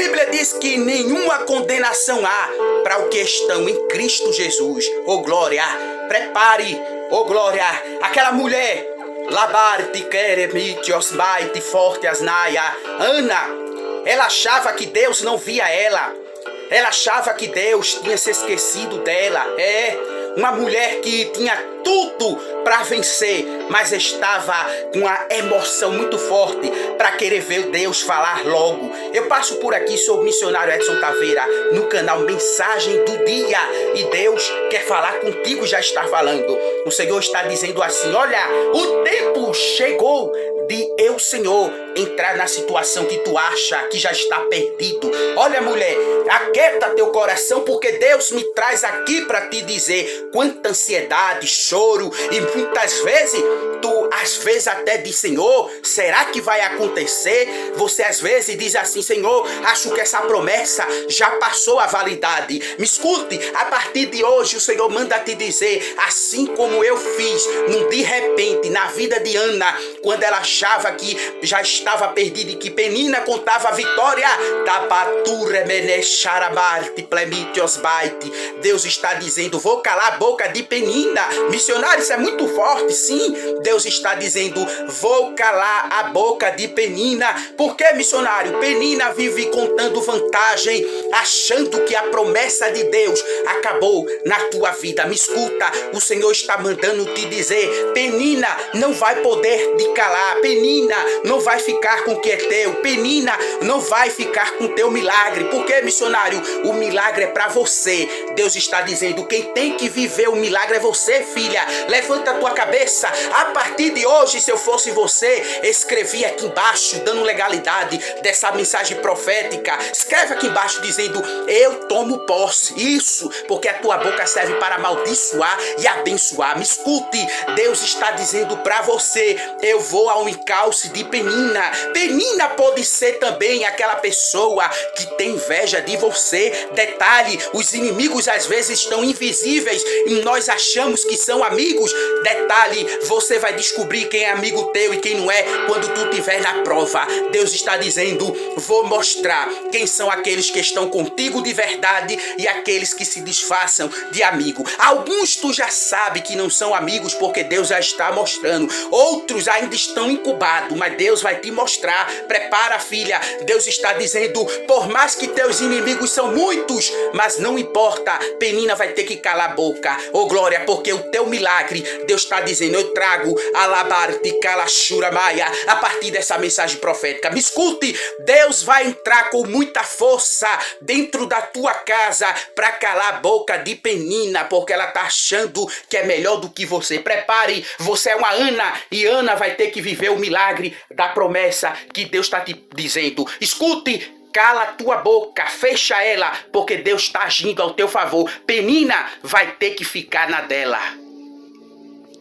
Bíblia diz que nenhuma condenação há para o que estão em Cristo Jesus. Oh glória, prepare, oh glória, aquela mulher, labarte queremitios baite forte asnaia, Ana, ela achava que Deus não via ela. Ela achava que Deus tinha se esquecido dela. Uma mulher que tinha tudo para vencer, mas estava com uma emoção muito forte para querer ver Deus falar logo. Eu passo por aqui, sou o missionário Edson Taveira, no canal Mensagem do Dia. E Deus quer falar contigo, já está falando. O Senhor está dizendo assim: olha, o tempo chegou de eu, Senhor, entrar na situação que tu acha que já está perdido. Olha, mulher, aquieta teu coração, porque Deus me traz aqui para te dizer quanta ansiedade, choro, e muitas vezes tu às vezes até diz: Senhor, será que vai acontecer? Você às vezes diz assim: Senhor, acho que essa promessa já passou a validade. Me escute, a partir de hoje o Senhor manda te dizer, assim como eu fiz de repente na vida de Ana, quando ela achava que já estava perdida e que Penina contava a vitória. Deus está dizendo: vou calar a boca de Penina. Missionário, isso é muito forte. Sim, Deus está dizendo: vou calar a boca de Penina. Por que, missionário? Penina vive contando vantagem, achando que a promessa de Deus acabou na tua vida. Me escuta, o Senhor está mandando te dizer: Penina não vai poder te calar. Penina não vai ficar com o que é teu. Penina não vai ficar com o teu milagre. Por que, missionário? O milagre é para você. Deus está dizendo: quem tem que viver o milagre é você, filha. Levanta a tua cabeça. A partir de hoje, se eu fosse você, escrevi aqui embaixo, dando legalidade dessa mensagem profética. Escreve aqui embaixo dizendo: eu tomo posse. Isso, porque a tua boca serve para amaldiçoar e abençoar. Me escute, Deus está dizendo para você: eu vou ao encalce de Penina. Penina pode ser também aquela pessoa que tem inveja de você. Detalhe, os inimigos às vezes estão invisíveis e nós achamos que são amigos. Detalhe, você vai descobrir quem é amigo teu e quem não é quando tu estiver na prova. Deus está dizendo: vou mostrar quem são aqueles que estão contigo de verdade e aqueles que se disfarçam de amigo. Alguns tu já sabe que não são amigos porque Deus já está mostrando. Outros ainda estão incubados, mas Deus vai te mostrar. Prepara, filha. Deus está dizendo: por mais que teus inimigos são muitos, mas não importa, Penina vai ter que calar a boca. Oh glória, porque o teu milagre, Deus está dizendo, eu trago alabarte calachura maia a partir dessa mensagem profética. Me escute, Deus vai entrar com muita força dentro da tua casa para calar a boca de Penina, porque ela tá achando que é melhor do que você. Prepare, você é uma Ana e Ana vai ter que viver o milagre da promessa que Deus está te dizendo. Escute, cala a tua boca, fecha ela, porque Deus está agindo ao teu favor. Penina vai ter que ficar na dela.